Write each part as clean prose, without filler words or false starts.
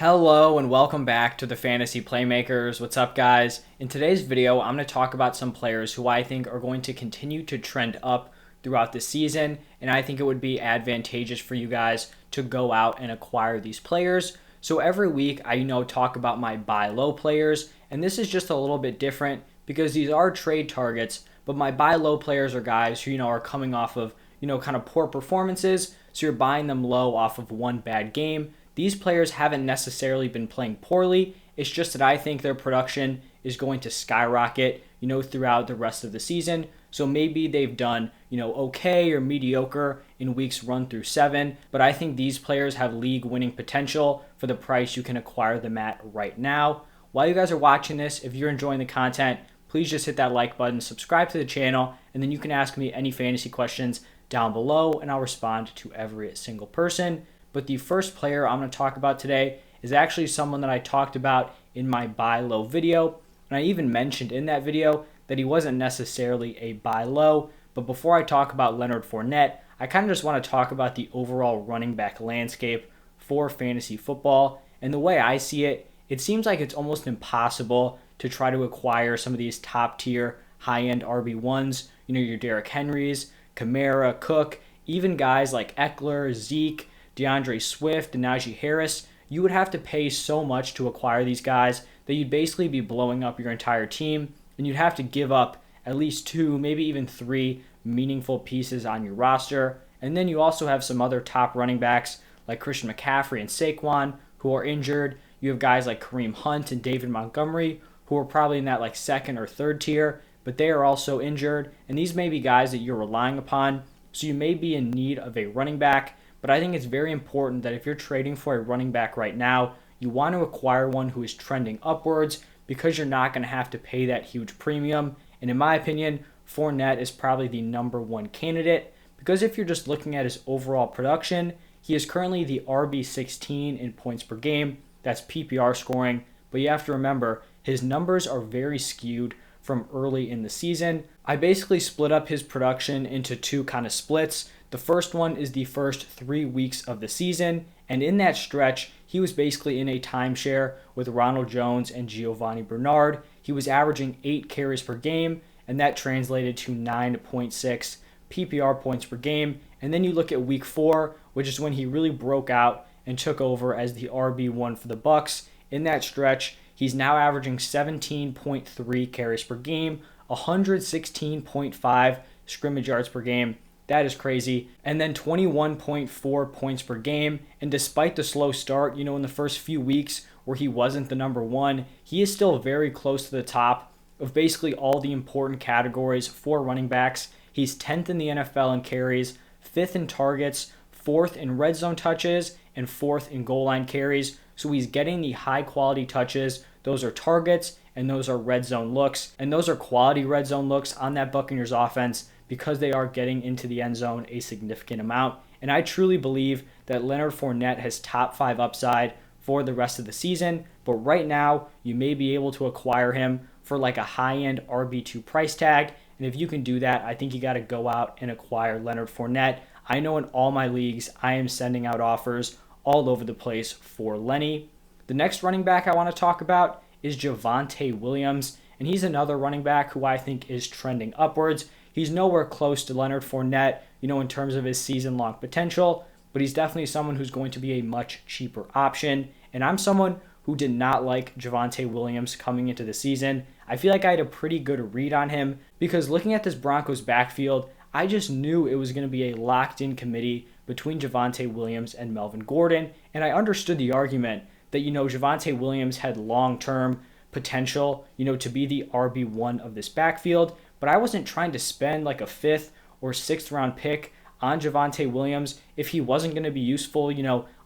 Hello and welcome back to the Fantasy Playmakers. What's up, guys? In today's video, I'm going to talk about some players who I think are going to continue to trend up throughout the season, and I think it would be advantageous for you guys to go out and acquire these players. So every week, I talk about my buy low players, and this is just a little bit different because these are trade targets, but my buy low players are guys who are coming off of kind of poor performances, so you're buying them low off of one bad game. These players haven't necessarily been playing poorly. It's just that I think their production is going to skyrocket, throughout the rest of the season. So maybe they've done, okay or mediocre in weeks 1 through 7, but I think these players have league winning potential for the price you can acquire them at right now. While you guys are watching this, if you're enjoying the content, please just hit that like button, subscribe to the channel, and then you can ask me any fantasy questions down below, and I'll respond to every single person. But the first player I'm going to talk about today is actually someone that I talked about in my buy low video. And I even mentioned in that video that he wasn't necessarily a buy low. But before I talk about Leonard Fournette, I kind of just want to talk about the overall running back landscape for fantasy football. And the way I see it, it seems like it's almost impossible to try to acquire some of these top tier high-end RB1s. Your Derrick Henrys, Kamara, Cook, even guys like Eckler, Zeke, DeAndre Swift, and Najee Harris. You would have to pay so much to acquire these guys that you'd basically be blowing up your entire team, and you'd have to give up at least 2, maybe even 3 meaningful pieces on your roster. And then you also have some other top running backs like Christian McCaffrey and Saquon who are injured. You have guys like Kareem Hunt and David Montgomery who are probably in that second or third tier, but they are also injured. And these may be guys that you're relying upon, so you may be in need of a running back. But I think it's very important that if you're trading for a running back right now, you want to acquire one who is trending upwards because you're not going to have to pay that huge premium. And in my opinion, Fournette is probably the number one candidate because if you're just looking at his overall production, he is currently the RB16 in points per game. That's PPR scoring. But you have to remember, his numbers are very skewed from early in the season. I basically split up his production into 2 kind of splits. The first one is the first 3 weeks of the season, and in that stretch, he was basically in a timeshare with Ronald Jones and Giovanni Bernard. He was averaging 8 carries per game, and that translated to 9.6 PPR points per game. And then you look at week 4, which is when he really broke out and took over as the RB1 for the Bucs. In that stretch, he's now averaging 17.3 carries per game, 116.5 scrimmage yards per game. That is crazy. And then 21.4 points per game. And despite the slow start, in the first few weeks where he wasn't the number one, he is still very close to the top of basically all the important categories for running backs. He's 10th in the NFL in carries, 5th in targets, 4th in red zone touches, and 4th in goal line carries. So he's getting the high quality touches. Those are targets and those are red zone looks. And those are quality red zone looks on that Buccaneers offense because they are getting into the end zone a significant amount. And I truly believe that Leonard Fournette has top 5 upside for the rest of the season. But right now, you may be able to acquire him for a high-end RB2 price tag. And if you can do that, I think you got to go out and acquire Leonard Fournette. I know in all my leagues, I am sending out offers all over the place for Lenny. The next running back I want to talk about is Javonte Williams. And he's another running back who I think is trending upwards. He's nowhere close to Leonard Fournette, in terms of his season-long potential, but he's definitely someone who's going to be a much cheaper option. And I'm someone who did not like Javonte Williams coming into the season. I feel like I had a pretty good read on him because looking at this Broncos backfield, I just knew it was going to be a locked-in committee between Javonte Williams and Melvin Gordon, and I understood the argument that, Javonte Williams had long-term potential, to be the RB1 of this backfield, but I wasn't trying to spend a 5th or 6th round pick on Javonte Williams if he wasn't going to be useful,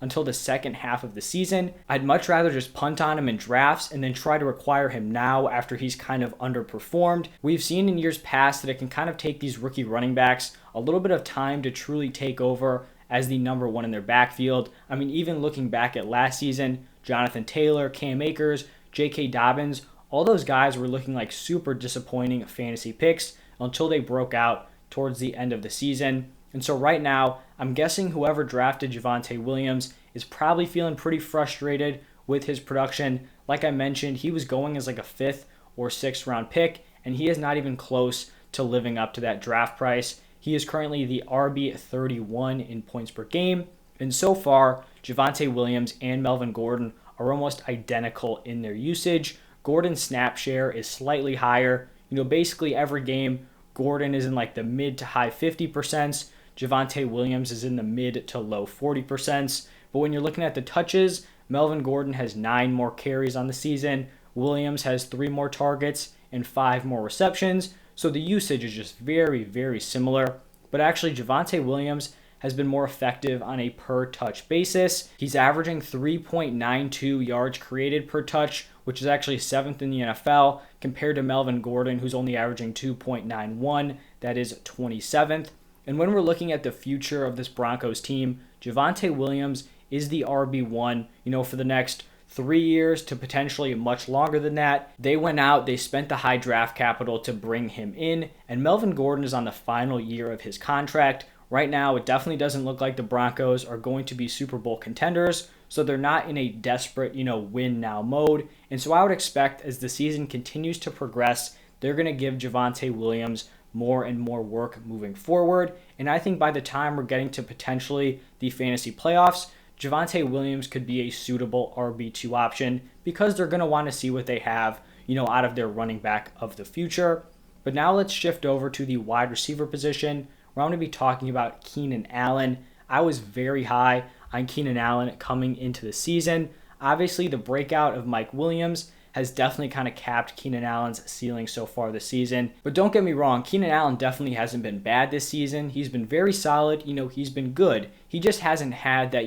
until the second half of the season. I'd much rather just punt on him in drafts and then try to acquire him now after he's kind of underperformed. We've seen in years past that it can kind of take these rookie running backs a little bit of time to truly take over as the number one in their backfield. I mean, even looking back at last season, Jonathan Taylor, Cam Akers, J.K. Dobbins, all those guys were looking like super disappointing fantasy picks until they broke out towards the end of the season. And so right now, I'm guessing whoever drafted Javonte Williams is probably feeling pretty frustrated with his production. Like I mentioned, he was going as like a 5th or 6th round pick, and he is not even close to living up to that draft price. He is currently the RB31 in points per game, and so far, Javonte Williams and Melvin Gordon are almost identical in their usage. Gordon's snap share is slightly higher. Basically every game, Gordon is in like the mid to high 50%. Javonte Williams is in the mid to low 40%. But when you're looking at the touches, Melvin Gordon has 9 more carries on the season. Williams has 3 more targets and 5 more receptions. So the usage is just very, very similar. But actually, Javonte Williams has been more effective on a per touch basis. He's averaging 3.92 yards created per touch, which is actually 7th in the NFL, compared to Melvin Gordon, who's only averaging 2.91. That is 27th. And when we're looking at the future of this Broncos team, Javonte Williams is the RB1, for the next 3 years to potentially much longer than that. They went out, they spent the high draft capital to bring him in, and Melvin Gordon is on the final year of his contract. Right now, it definitely doesn't look like the Broncos are going to be Super Bowl contenders, so they're not in a desperate, win now mode. And so I would expect as the season continues to progress, they're going to give Javonte Williams more and more work moving forward. And I think by the time we're getting to potentially the fantasy playoffs, Javonte Williams could be a suitable RB2 option because they're going to want to see what they have, out of their running back of the future. But now let's shift over to the wide receiver position, where I'm going to be talking about Keenan Allen. I was very high on Keenan Allen coming into the season. Obviously, the breakout of Mike Williams has definitely kind of capped Keenan Allen's ceiling so far this season. But don't get me wrong, Keenan Allen definitely hasn't been bad this season. He's been very solid. He's been good. He just hasn't had that,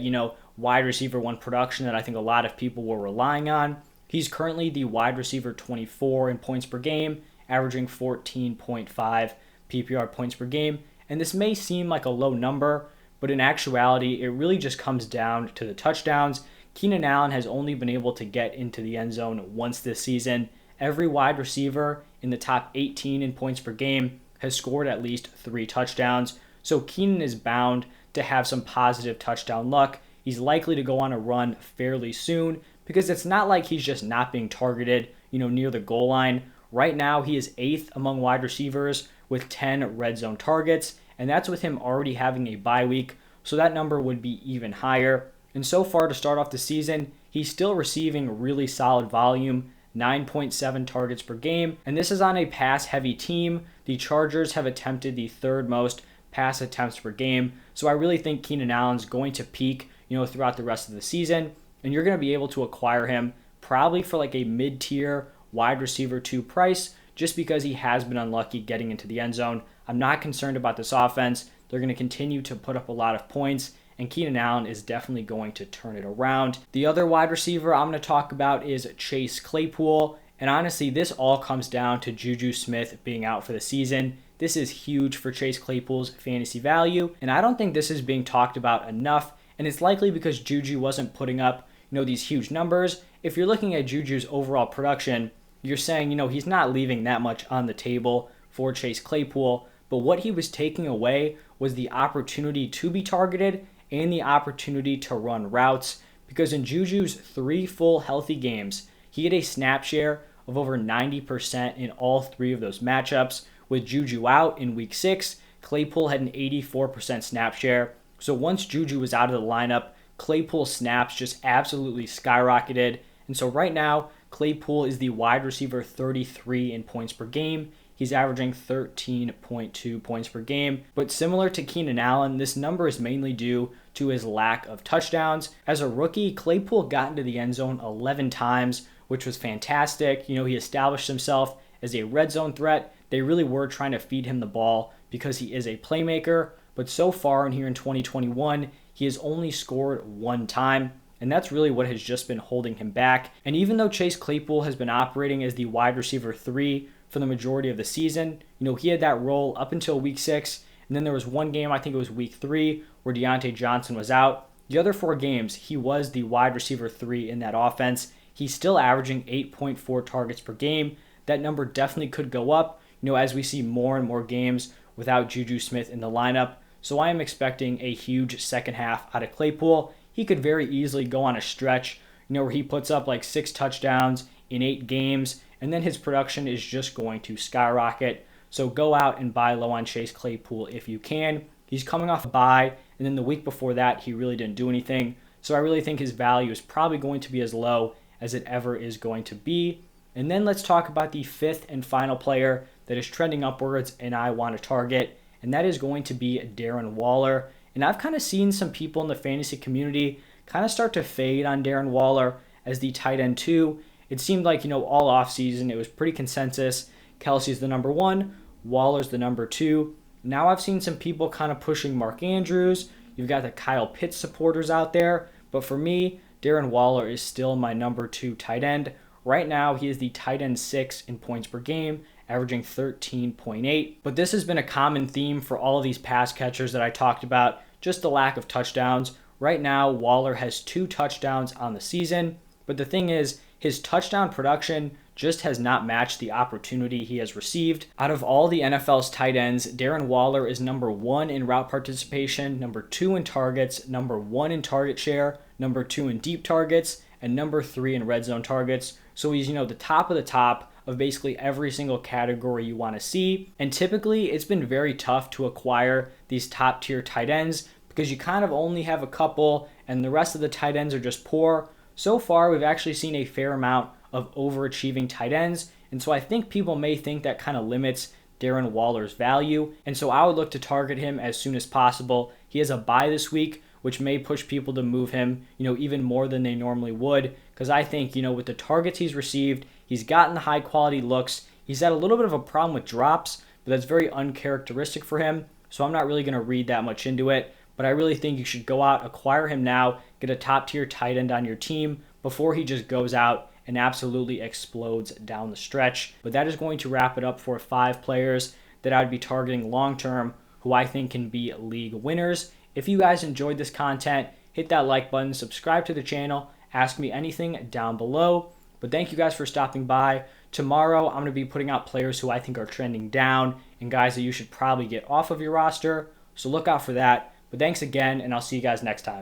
wide receiver 1 production that I think a lot of people were relying on. He's currently the wide receiver 24 in points per game, averaging 14.5 PPR points per game. And this may seem like a low number, but in actuality, it really just comes down to the touchdowns. Keenan Allen has only been able to get into the end zone once this season. Every wide receiver in the top 18 in points per game has scored at least 3 touchdowns. So Keenan is bound to have some positive touchdown luck. He's likely to go on a run fairly soon because it's not like he's just not being targeted, near the goal line. Right now, he is 8th among wide receivers with 10 red zone targets, and that's with him already having a bye week, so that number would be even higher. And so far to start off the season, he's still receiving really solid volume, 9.7 targets per game, and this is on a pass-heavy team. The Chargers have attempted the 3rd most pass attempts per game, so I really think Keenan Allen's going to peak, throughout the rest of the season, and you're going to be able to acquire him probably for like a mid-tier wide receiver 2 price, just because he has been unlucky getting into the end zone. I'm not concerned about this offense. They're going to continue to put up a lot of points, and Keenan Allen is definitely going to turn it around. The other wide receiver I'm going to talk about is Chase Claypool, and honestly, this all comes down to Juju Smith being out for the season. This is huge for Chase Claypool's fantasy value, and I don't think this is being talked about enough, and it's likely because Juju wasn't putting up, these huge numbers. If you're looking at Juju's overall production, you're saying, he's not leaving that much on the table for Chase Claypool, but what he was taking away was the opportunity to be targeted and the opportunity to run routes, because in Juju's 3 full healthy games, he had a snap share of over 90% in all 3 of those matchups. With Juju out in week 6, Claypool had an 84% snap share. So once Juju was out of the lineup, Claypool's snaps just absolutely skyrocketed. And so right now, Claypool is the wide receiver 33 in points per game. He's averaging 13.2 points per game. But similar to Keenan Allen, this number is mainly due to his lack of touchdowns. As a rookie, Claypool got into the end zone 11 times, which was fantastic. He established himself as a red zone threat. They really were trying to feed him the ball because he is a playmaker. But so far in here in 2021, he has only scored 1 time. And that's really what has just been holding him back. And even though Chase Claypool has been operating as the wide receiver 3 for the majority of the season, he had that role up until week 6. And then there was one game, I think it was week 3, where Deontay Johnson was out. The other 4 games, he was the wide receiver 3 in that offense. He's still averaging 8.4 targets per game. That number definitely could go up, as we see more and more games without Juju Smith in the lineup. So I am expecting a huge second half out of Claypool. He could very easily go on a stretch, where he puts up like 6 touchdowns in 8 games, and then his production is just going to skyrocket. So go out and buy low on Chase Claypool if you can. He's coming off a bye, and then the week before that, he really didn't do anything. So I really think his value is probably going to be as low as it ever is going to be. And then let's talk about the 5th and final player that is trending upwards and I want to target, and that is going to be Darren Waller. And I've kind of seen some people in the fantasy community kind of start to fade on Darren Waller as the tight end 2. It seemed like, all offseason it was pretty consensus. Kelsey's the number 1, Waller's the number 2. Now I've seen some people kind of pushing Mark Andrews. You've got the Kyle Pitts supporters out there. But for me, Darren Waller is still my number 2 tight end. Right now, he is the tight end 6 in points per game, averaging 13.8. But this has been a common theme for all of these pass catchers that I talked about, just the lack of touchdowns. Right now, Waller has 2 touchdowns on the season. But the thing is, his touchdown production just has not matched the opportunity he has received. Out of all the NFL's tight ends, Darren Waller is number 1 in route participation, number 2 in targets, number 1 in target share, number 2 in deep targets, and number 3 in red zone targets. So he's, the top of the top of basically every single category you want to see. And typically, it's been very tough to acquire these top tier tight ends because you kind of only have a couple and the rest of the tight ends are just poor. So far, we've actually seen a fair amount of overachieving tight ends. And so I think people may think that kind of limits Darren Waller's value. And so I would look to target him as soon as possible. He has a bye this week, which may push people to move him, even more than they normally would. Because I think, with the targets he's received, he's gotten the high quality looks. He's had a little bit of a problem with drops, but that's very uncharacteristic for him. So I'm not really going to read that much into it. But I really think you should go out, acquire him now, get a top tier tight end on your team before he just goes out and absolutely explodes down the stretch. But that is going to wrap it up for 5 players that I would be targeting long term who I think can be league winners. If you guys enjoyed this content, hit that like button, subscribe to the channel, ask me anything down below. But thank you guys for stopping by. Tomorrow, I'm going to be putting out players who I think are trending down and guys that you should probably get off of your roster. So look out for that. But thanks again, and I'll see you guys next time.